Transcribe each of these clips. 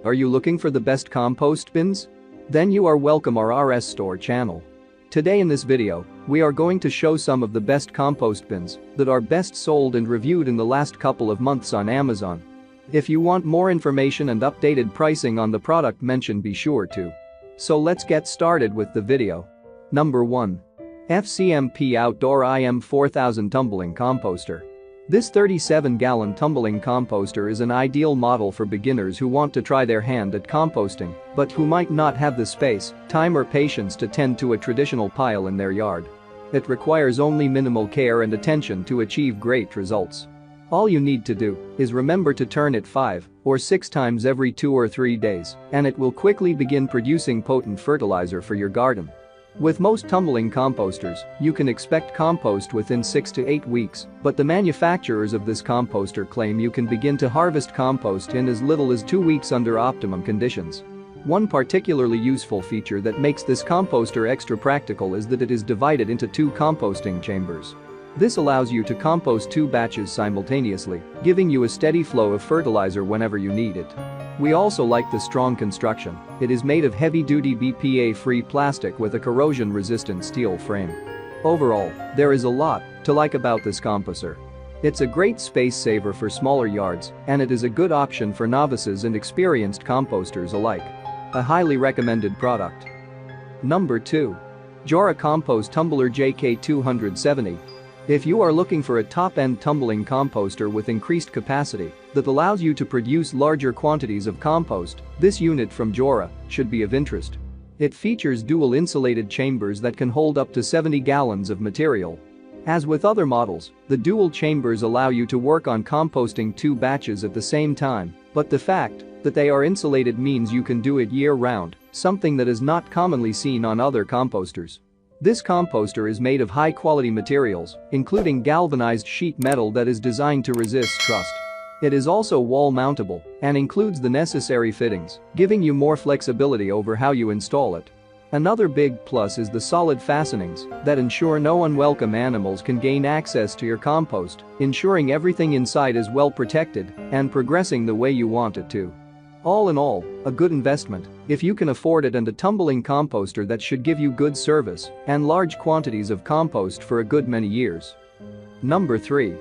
Are you looking for the best compost bins? Then you are welcome our RS Store channel. Today in this video, we are going to show some of the best compost bins that are best sold and reviewed in the last couple of months on Amazon. If you want more information and updated pricing on the product mentioned, be sure to. So let's get started with the video. Number 1. fcmp Outdoor IM4000 Tumbling Composter. This 37-gallon tumbling composter is an ideal model for beginners who want to try their hand at composting, but who might not have the space, time or patience to tend to a traditional pile in their yard. It requires only minimal care and attention to achieve great results. All you need to do is remember to turn it 5 or 6 times every 2 or 3 days, and it will quickly begin producing potent fertilizer for your garden. With most tumbling composters, you can expect compost within 6 to 8 weeks, but the manufacturers of this composter claim you can begin to harvest compost in as little as 2 weeks under optimum conditions. One particularly useful feature that makes this composter extra practical is that it is divided into 2 composting chambers. This allows you to compost 2 batches simultaneously, giving you a steady flow of fertilizer whenever you need it. We also like the strong construction. It is made of heavy-duty BPA-free plastic with a corrosion-resistant steel frame. Overall, there is a lot to like about this composter. It's a great space saver for smaller yards, and it is a good option for novices and experienced composters alike. A highly recommended product. Number 2. Jorah Compost Tumbler JK270. If you are looking for a top-end tumbling composter with increased capacity that allows you to produce larger quantities of compost, this unit from Jorah should be of interest. It features dual insulated chambers that can hold up to 70 gallons of material. As with other models, the dual chambers allow you to work on composting 2 batches at the same time, but the fact that they are insulated means you can do it year-round, something that is not commonly seen on other composters. This composter is made of high-quality materials, including galvanized sheet metal that is designed to resist rust. It is also wall-mountable and includes the necessary fittings, giving you more flexibility over how you install it. Another big plus is the solid fastenings that ensure no unwelcome animals can gain access to your compost, ensuring everything inside is well protected and progressing the way you want it to. All in all, a good investment if you can afford it, and a tumbling composter that should give you good service and large quantities of compost for a good many years. Number 3.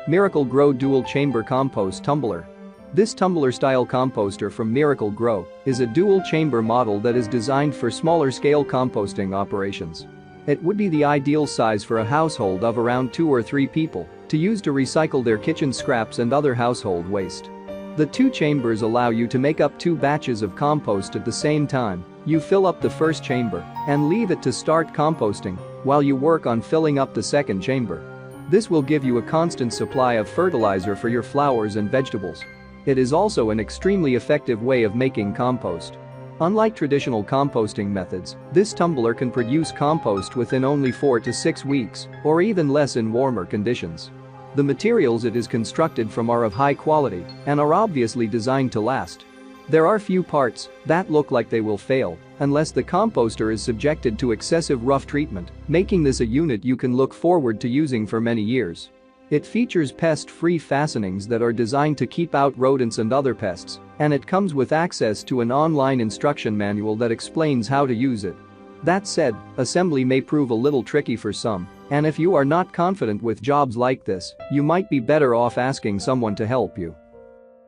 Miracle Grow Dual Chamber Compost Tumbler. This tumbler-style composter from Miracle Grow is a dual-chamber model that is designed for smaller-scale composting operations. It would be the ideal size for a household of around 2 or 3 people to use to recycle their kitchen scraps and other household waste. The 2 chambers allow you to make up 2 batches of compost at the same time. You fill up the first chamber and leave it to start composting while you work on filling up the second chamber. This will give you a constant supply of fertilizer for your flowers and vegetables. It is also an extremely effective way of making compost. Unlike traditional composting methods, this tumbler can produce compost within only 4 to 6 weeks, or even less in warmer conditions. The materials it is constructed from are of high quality and are obviously designed to last. There are few parts that look like they will fail unless the composter is subjected to excessive rough treatment, making this a unit you can look forward to using for many years. It features pest-free fastenings that are designed to keep out rodents and other pests, and it comes with access to an online instruction manual that explains how to use it. That said, assembly may prove a little tricky for some, and if you are not confident with jobs like this, you might be better off asking someone to help you.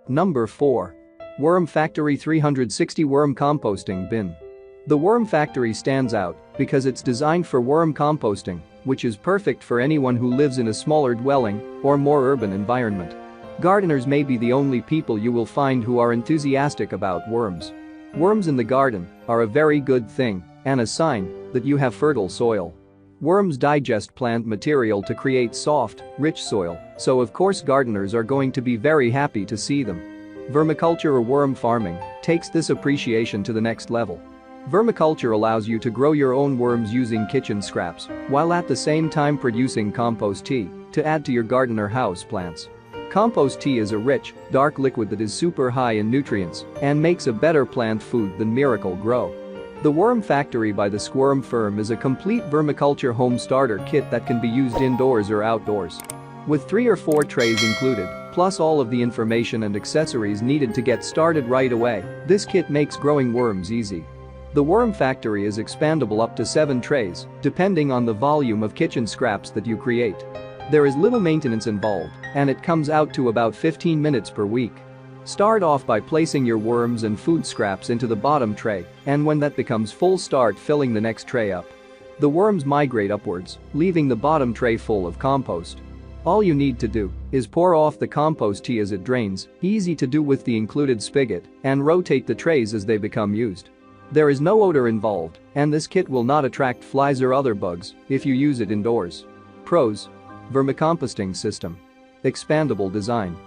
Number 4. Worm Factory 360 Worm Composting Bin. The Worm Factory stands out because it's designed for worm composting, which is perfect for anyone who lives in a smaller dwelling or more urban environment. Gardeners may be the only people you will find who are enthusiastic about worms. Worms in the garden are a very good thing and a sign that you have fertile soil. Worms digest plant material to create soft, rich soil, so of course gardeners are going to be very happy to see them. Vermiculture or worm farming takes this appreciation to the next level. Vermiculture allows you to grow your own worms using kitchen scraps, while at the same time producing compost tea to add to your garden or house plants. Compost tea is a rich, dark liquid that is super high in nutrients and makes a better plant food than Miracle Grow. The Worm Factory by the Squirm firm is a complete vermiculture home starter kit that can be used indoors or outdoors. With 3 or 4 trays included, plus all of the information and accessories needed to get started right away. This kit makes growing worms easy. The worm factory is expandable up to 7 trays, depending on the volume of kitchen scraps that you create. There is little maintenance involved, and it comes out to about 15 minutes per week. Start off by placing your worms and food scraps into the bottom tray, and when that becomes full, start filling the next tray up. The worms migrate upwards, leaving the bottom tray full of compost. All you need to do is pour off the compost tea as it drains, easy to do with the included spigot, and rotate the trays as they become used. There is no odor involved, and this kit will not attract flies or other bugs if you use it indoors. Pros: vermicomposting system. Expandable design.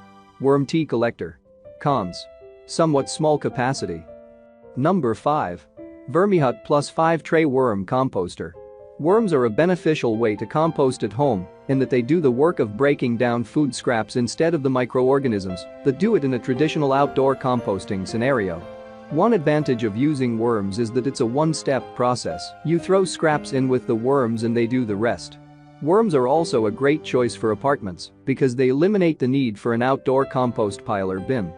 Worm tea collector. Cons: somewhat small capacity. Number 5. Vermihut Plus 5 Tray Worm Composter. Worms are a beneficial way to compost at home in that they do the work of breaking down food scraps instead of the microorganisms that do it in a traditional outdoor composting scenario. One advantage of using worms is that it's a one-step process. You throw scraps in with the worms and they do the rest. Worms are also a great choice for apartments because they eliminate the need for an outdoor compost pile or bin.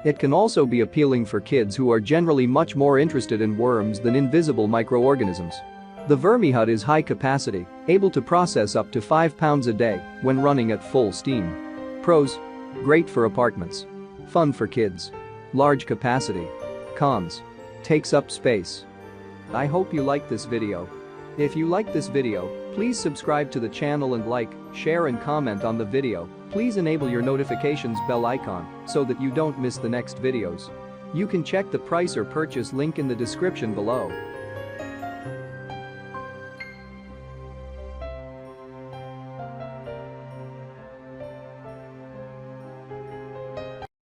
It can also be appealing for kids who are generally much more interested in worms than invisible microorganisms. The Vermihut is high capacity, able to process up to 5 pounds a day when running at full steam. Pros: great for apartments. Fun for kids. Large capacity. Cons: takes up space. I hope you liked this video. If you liked this video, please subscribe to the channel and like, share and comment on the video. Please enable your notifications bell icon so that you don't miss the next videos. You can check the price or purchase link in the description below.